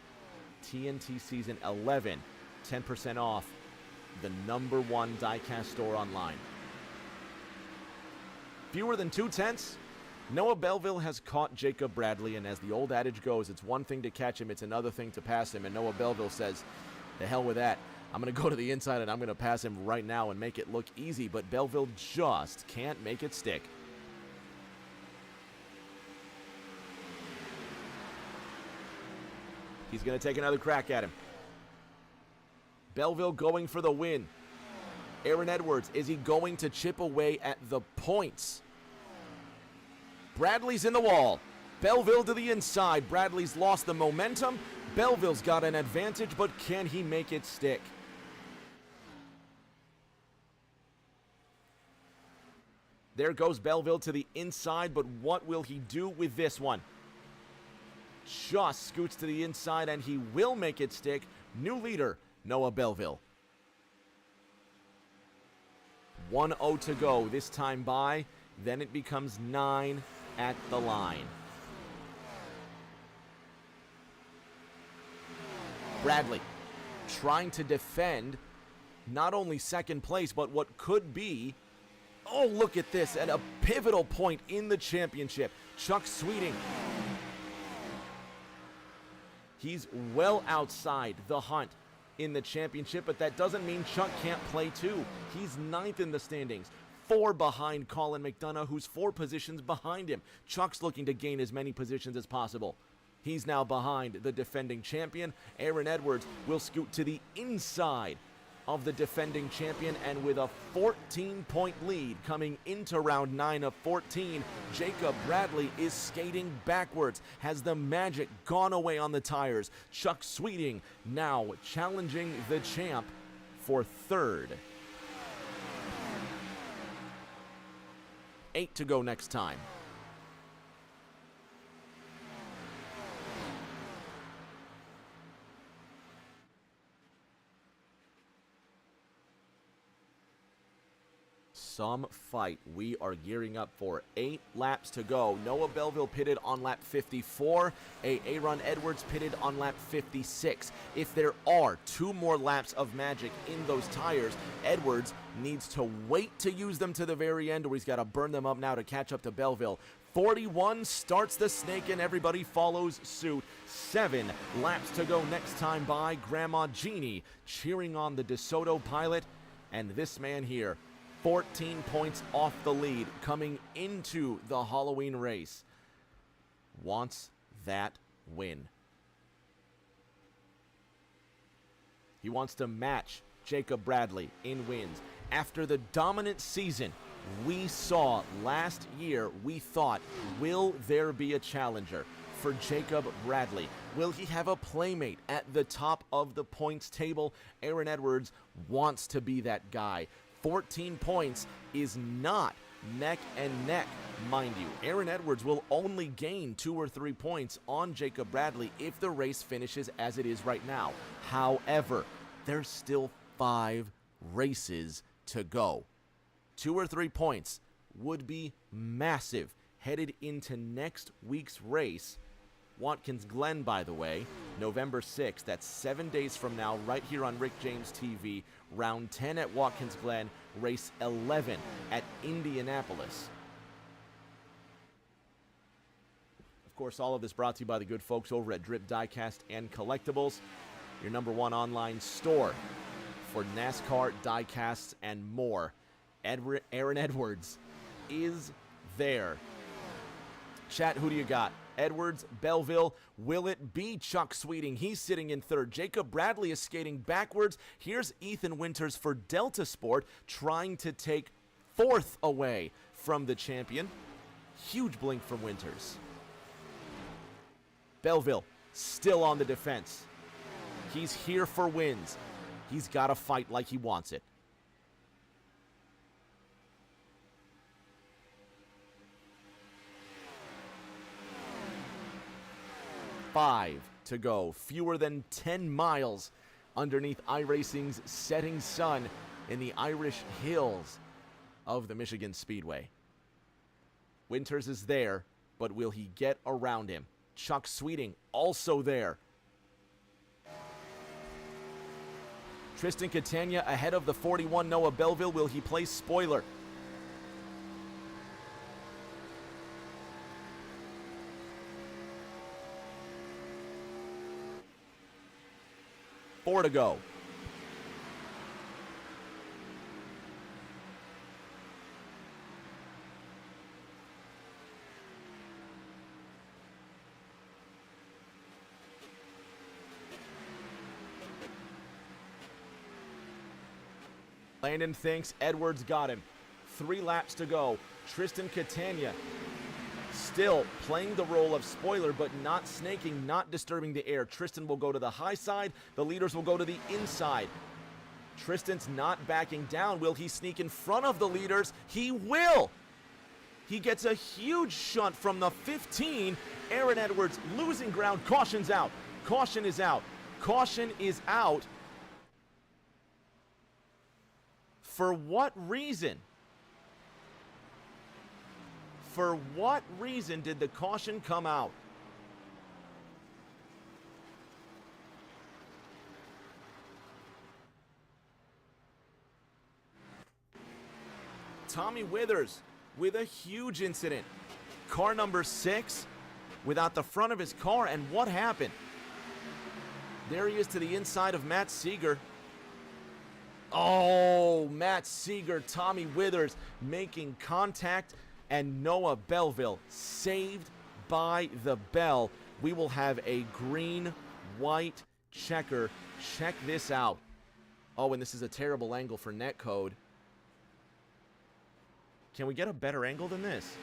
TNT Season 11, 10% off the #1 diecast store online. Fewer than 0.2. Noah Belleville has caught Jacob Bradley, and as the old adage goes, it's one thing to catch him, it's another thing to pass him, and Noah Belleville says, the hell with that. I'm going to go to the inside and I'm going to pass him right now and make it look easy, but Belleville just can't make it stick. He's going to take another crack at him. Belleville going for the win. Aaron Edwards, is he going to chip away at the points? Bradley's in the wall. Belleville to the inside. Bradley's lost the momentum. Belleville's got an advantage, but can he make it stick? There goes Belleville to the inside, but what will he do with this one? Just scoots to the inside, and he will make it stick. New leader, Noah Belleville. 1:0 to go this time by. Then it becomes 9 at the line. Bradley trying to defend not only second place, but what could be, oh, look at this, at a pivotal point in the championship. Chuck Sweeting. He's well outside the hunt in the championship, but that doesn't mean Chuck can't play too. He's 9th in the standings, 4 behind Colin McDonough, who's 4 positions behind him. Chuck's looking to gain as many positions as possible. He's now behind the defending champion. Aaron Edwards will scoot to the inside of the defending champion, and with a 14-point lead coming into round 9 of 14, Jacob Bradley is skating backwards. Has the magic gone away on the tires? Chuck Sweeting now challenging the champ for 3rd. 8 to go next time. some fight we are gearing up for. 8 laps to go. Noah Belleville pitted on lap 54. Aaron Edwards pitted on lap 56. If there are 2 more laps of magic in those tires, Edwards needs to wait to use them to the very end, or he's got to burn them up now to catch up to Belleville. 41 starts the snake and everybody follows suit. 7 laps to go next time by. Grandma Jeannie cheering on the DeSoto pilot. And this man here, 14 points off the lead coming into the Halloween race, wants that win. He wants to match Jacob Bradley in wins. After the dominant season we saw last year, we thought, will there be a challenger for Jacob Bradley? Will he have a playmate at the top of the points table? Aaron Edwards wants to be that guy. 14 points is not neck and neck, mind you. Aaron Edwards will only gain 2 or 3 points on Jacob Bradley if the race finishes as it is right now. However, there's still 5 races to go. 2 or 3 points would be massive headed into next week's race. Watkins Glen, by the way, November 6th. That's 7 days from now, right here on Rick James TV. Round 10 at Watkins Glen, race 11 at Indianapolis. Of course, all of this brought to you by the good folks over at Drip Diecast and Collectibles, your #1 online store for NASCAR diecasts and more. Aaron Edwards is there. Chat, who do you got? Edwards, Belleville. Will it be Chuck Sweeting? He's sitting in 3rd. Jacob Bradley is skating backwards. Here's Ethan Winters for Delta Sport trying to take 4th away from the champion. Huge blink from Winters. Belleville still on the defense. He's here for wins. He's got to fight like he wants it. 5 to go. Fewer than 10 miles underneath iRacing's setting sun in the Irish hills of the Michigan Speedway. Winters is there, but will he get around him? Chuck Sweeting also there. Tristan Catania ahead of the 41 Noah Belleville. Will he play spoiler? Four to go. Landon thinks Edwards got him. 3 laps to go. Tristan Catania still playing the role of spoiler, but not snaking, not disturbing the air. Tristan will go to the high side. The leaders will go to the inside. Tristan's not backing down. Will he sneak in front of the leaders? He will. He gets a huge shunt from the 15. Aaron Edwards losing ground. Caution's out. Caution is out. Caution is out. For what reason? For what reason did the caution come out? Tommy Withers with a huge incident. Car number 6 without the front of his car, and what happened? There he is to the inside of Matt Seeger. Oh, Matt Seeger, Tommy Withers making contact, and Noah Belleville saved by the bell. We will have a green-white checker. Check this out. Oh, and this is a terrible angle for netcode. Can we get a better angle than this?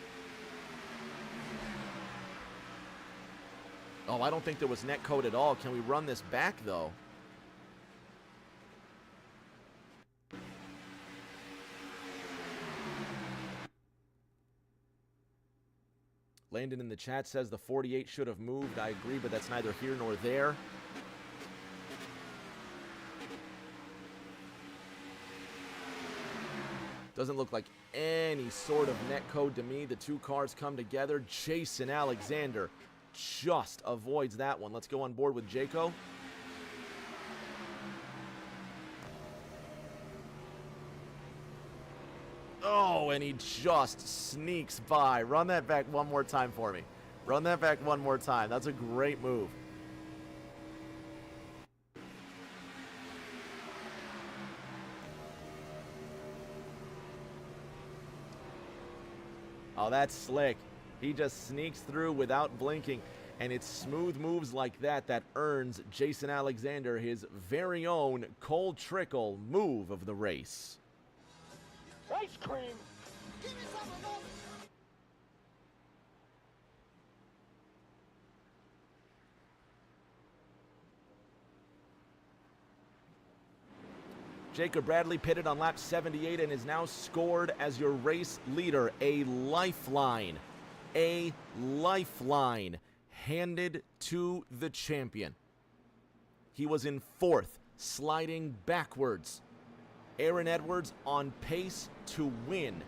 Oh, I don't think there was netcode at all. Can we run this back, though? Landon in the chat says the 48 should have moved. I agree, but that's neither here nor there. Doesn't look like any sort of net code to me. The two cars come together. Jason Alexander just avoids that one. Let's go on board with Jayco. Oh, and he just sneaks by. Run that back one more time for me. Run that back one more time. That's a great move. Oh, that's slick. He just sneaks through without blinking, and it's smooth moves like that that earns Jason Alexander his very own cold trickle move of the race. Ice cream! Give me some of those! Jacob Bradley pitted on lap 78 and is now scored as your race leader. A lifeline handed to the champion. He was in fourth, sliding backwards. Aaron Edwards on pace to win.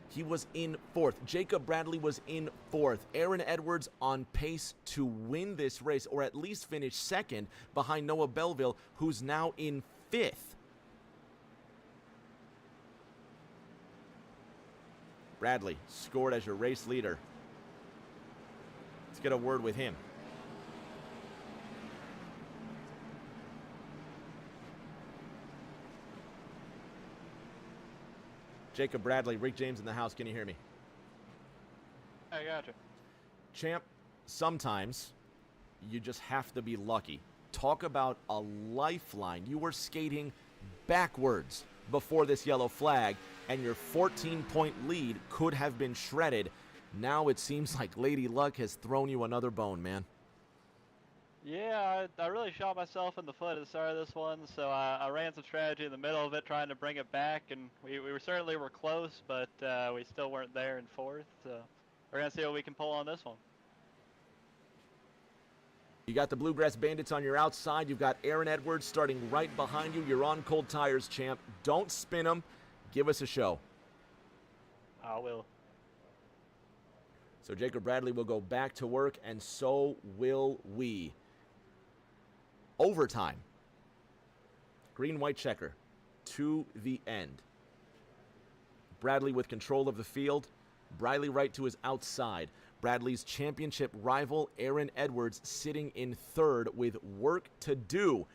He was in fourth. Jacob Bradley was in fourth. Aaron Edwards on pace to win this race, or at least finish second behind Noah Belleville, who's now in fifth. Bradley scored as your race leader. Let's get a word with him. Jacob Bradley, Rick James in the house. Can you hear me? I gotcha. Champ, sometimes you just have to be lucky. Talk about a lifeline. You were skating backwards before this yellow flag, and your 14-point lead could have been shredded. Now it seems like Lady Luck has thrown you another bone, man. Yeah, I really shot myself in the foot at the start of this one, so I ran some strategy in the middle of it, trying to bring it back, and we certainly were close, but we still weren't there in fourth, so we're going to see what we can pull on this one. You got the Bluegrass Bandits on your outside. You've got Aaron Edwards starting right behind you. You're on cold tires, champ. Don't spin them. Give us a show. I will. So Jacob Bradley will go back to work, and so will we. Overtime. Green-white checker to the end. Bradley with control of the field. Bradley right to his outside. Bradley's championship rival, Aaron Edwards, sitting in third with work to do.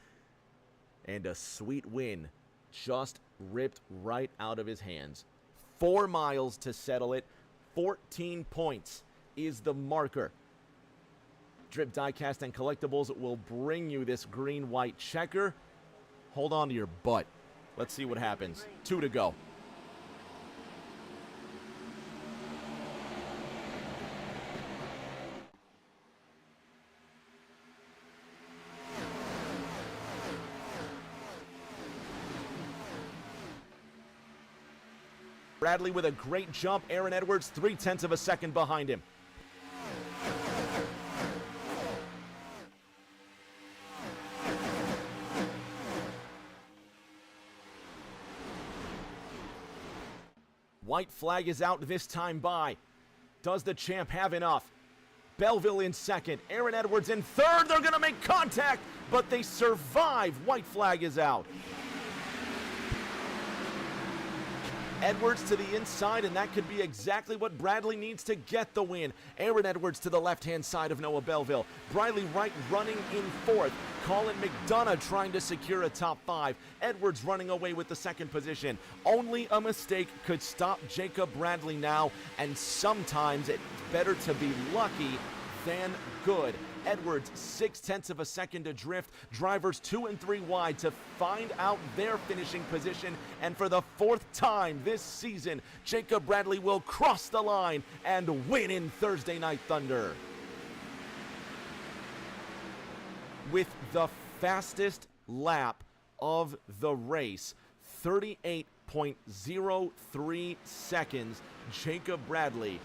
And a sweet win just ripped right out of his hands. 4 miles to settle it. 14 points is the marker. Drip Diecast and Collectibles will bring you this green-white checker. Hold on to your butt. Let's see what happens. 2 to go. Bradley with a great jump. Aaron Edwards 0.3 of a second behind him. White flag is out this time by. Does the champ have enough? Belleville in second. Aaron Edwards in third. They're going to make contact, but they survive. White flag is out. Edwards to the inside, and that could be exactly what Bradley needs to get the win. Aaron Edwards to the left-hand side of Noah Belleville. Briley Wright running in fourth. Colin McDonough trying to secure a top 5. Edwards running away with the second position. Only a mistake could stop Jacob Bradley now, and sometimes it's better to be lucky than good. Edwards 0.6 of a second adrift. Drivers 2 and 3 wide to find out their finishing position. And for the 4th time this season, Jacob Bradley will cross the line and win in Thursday Night Thunder. With the fastest lap of the race, 38.03 seconds, Jacob Bradley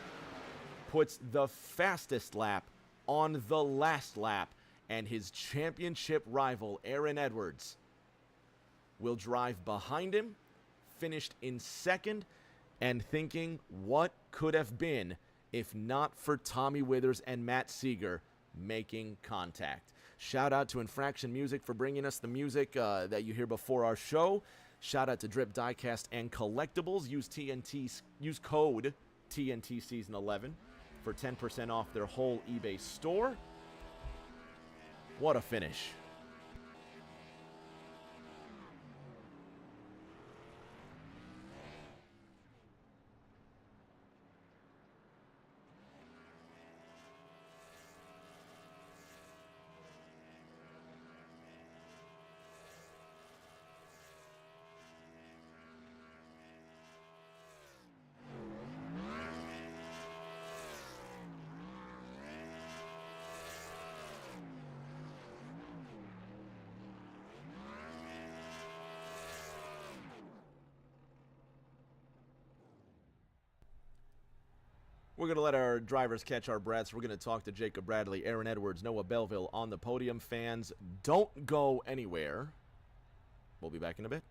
puts the fastest lap on the last lap, and his championship rival, Aaron Edwards, will drive behind him, finished in second, and thinking what could have been if not for Tommy Withers and Matt Seeger making contact. Shout out to Infraction Music for bringing us the music that you hear before our show. Shout out to Drip Diecast and Collectibles. Use code TNT Season 11 for 10% off their whole eBay store. What a finish. We're going to let our drivers catch our breaths. We're going to talk to Jacob Bradley, Aaron Edwards, Noah Belleville on the podium. Fans, don't go anywhere. We'll be back in a bit.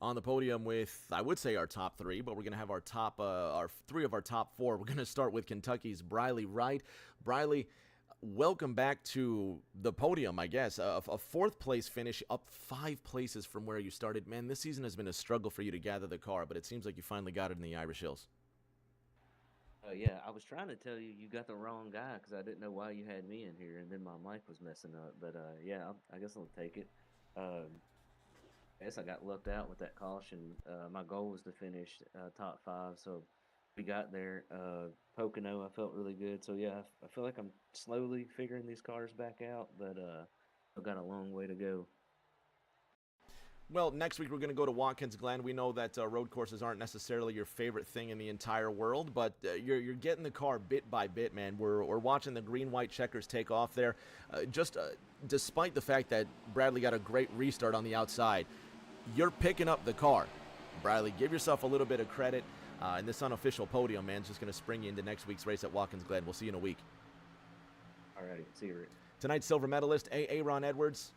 On the podium with, I would say, our top three, but we're going to have our three of our top four. We're going to start with Kentucky's Briley Wright. Briley, welcome back to the podium, I guess. A fourth place finish, up 5 places from where you started. Man, this season has been a struggle for you to gather the car, but it seems like you finally got it in the Irish Hills. Yeah, I was trying to tell you you got the wrong guy because I didn't know why you had me in here, and then my mic was messing up. But yeah, I guess I'll take it. I guess I got lucked out with that caution. My goal was to finish top 5, so we got there. Pocono, I felt really good. So yeah, I feel like I'm slowly figuring these cars back out, but I've got a long way to go. Well, next week we're going to go to Watkins Glen. We know that road courses aren't necessarily your favorite thing in the entire world, but you're getting the car bit by bit, man. We're watching the green-white checkers take off there. Despite the fact that Bradley got a great restart on the outside, you're picking up the car. Bradley, give yourself a little bit of credit. And this unofficial podium, man, is just going to spring you into next week's race at Watkins Glen. We'll see you in a week. All righty, see you, Rick. Tonight's silver medalist, Aaron Edwards.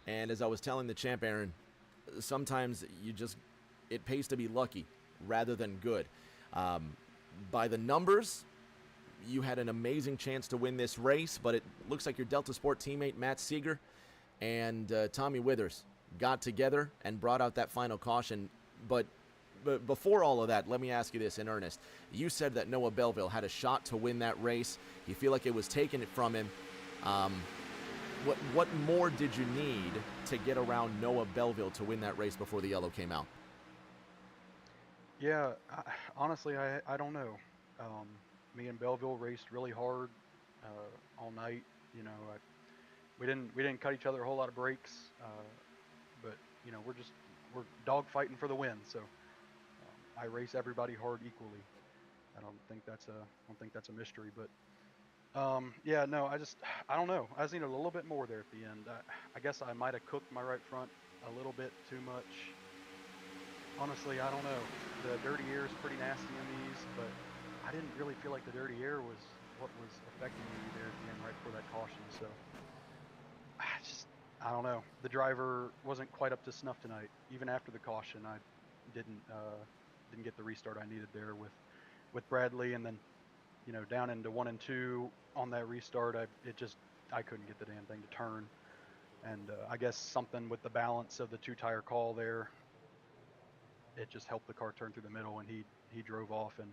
And as I was telling the champ, Aaron, sometimes it pays to be lucky rather than good. By the numbers, you had an amazing chance to win this race, but it looks like your Delta Sport teammate Matt Seeger and Tommy Withers got together and brought out that final caution. But before all of that, let me ask you this in earnest. You said that Noah Belleville had a shot to win that race. You feel like it was taken from him. What more did you need to get around Noah Belleville to win that race before the yellow came out? Yeah, honestly, I don't know. Me and Belleville raced really hard all night. You know, we didn't cut each other a whole lot of breaks, but you know, we're dog fighting for the win. So I race everybody hard equally. I don't think that's a mystery, but yeah, no, I don't know. I just need a little bit more there at the end. I guess I might have cooked my right front a little bit too much. Honestly, I don't know. The dirty air is pretty nasty in these, but I didn't really feel like the dirty air was what was affecting me there at the end, right before that caution. So I don't know. The driver wasn't quite up to snuff tonight. Even after the caution, I didn't get the restart I needed there with Bradley, and then you know, down into 1 and 2 on that restart, I couldn't get the damn thing to turn. And I guess something with the balance of the 2-tire call there, it just helped the car turn through the middle, and he drove off, and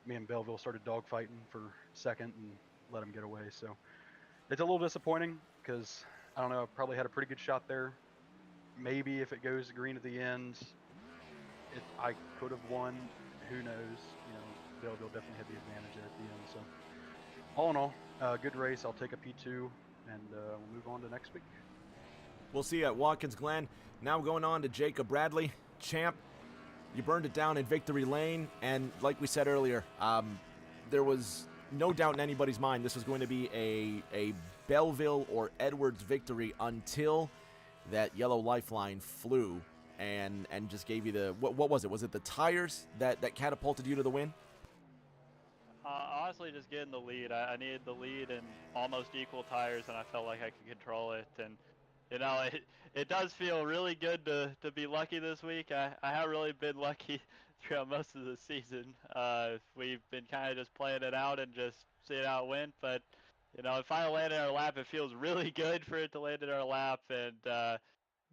me and Belleville started dogfighting for second and let him get away. So it's a little disappointing because I don't know, I probably had a pretty good shot there. Maybe if it goes green at the end, I could have won. Who knows? You know, Belleville definitely had the advantage there at the end. So all in all, good race. I'll take a P2, and we'll move on to next week. We'll see you at Watkins Glen. Now going on to Jacob Bradley. Champ, you burned it down in victory lane, and like we said earlier, there was no doubt in anybody's mind this was going to be a Belleville or Edwards victory until that yellow lifeline flew and just gave you the what was it? Was it the tires that catapulted you to the win? Honestly, just getting the lead. I needed the lead and almost equal tires, and I felt like I could control it. And you know, it does feel really good to be lucky this week. I haven't really been lucky throughout most of the season. We've been kind of just playing it out and just seeing how it went. But you know, it finally landed in our lap. It feels really good for it to land in our lap. And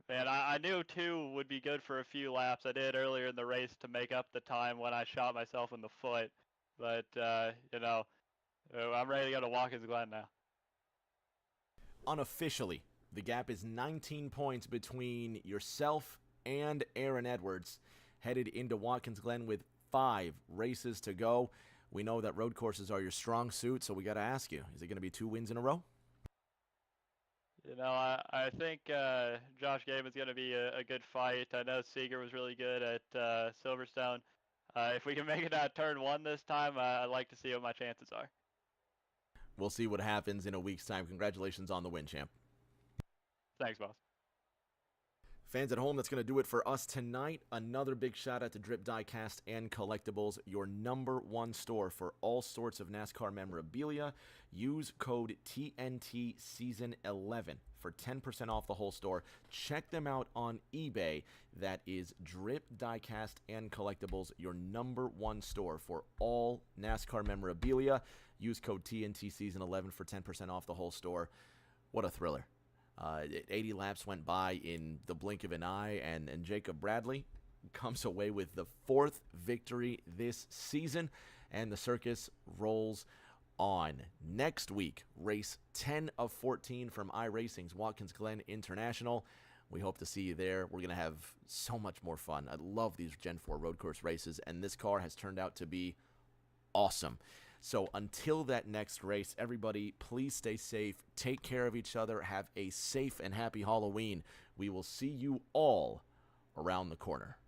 man, I knew 2 would be good for a few laps. I did earlier in the race to make up the time when I shot myself in the foot. But you know, I'm ready to go to Watkins Glen now. Unofficially, the gap is 19 points between yourself and Aaron Edwards, headed into Watkins Glen with 5 races to go. We know that road courses are your strong suit, so we got to ask you, is it going to be 2 wins in a row? You know, I think Josh Game is going to be a good fight. I know Seeger was really good at Silverstone. If we can make it out turn 1 this time, I'd like to see what my chances are. We'll see what happens in a week's time. Congratulations on the win, champ. Thanks, boss. Fans at home, that's going to do it for us tonight. Another big shout out to Drip Diecast and Collectibles, your #1 store for all sorts of NASCAR memorabilia. Use code TNT Season 11 for 10% off the whole store. Check them out on eBay. That is Drip Diecast and Collectibles, your #1 store for all NASCAR memorabilia. Use code TNT Season 11 for 10% off the whole store. What a thriller. 80 laps went by in the blink of an eye, and Jacob Bradley comes away with the 4th victory this season, and the circus rolls on. Next week, race 10 of 14 from iRacing's Watkins Glen International. We hope to see you there. We're going to have so much more fun. I love these Gen 4 road course races, and this car has turned out to be awesome. So until that next race, everybody, please stay safe. Take care of each other. Have a safe and happy Halloween. We will see you all around the corner.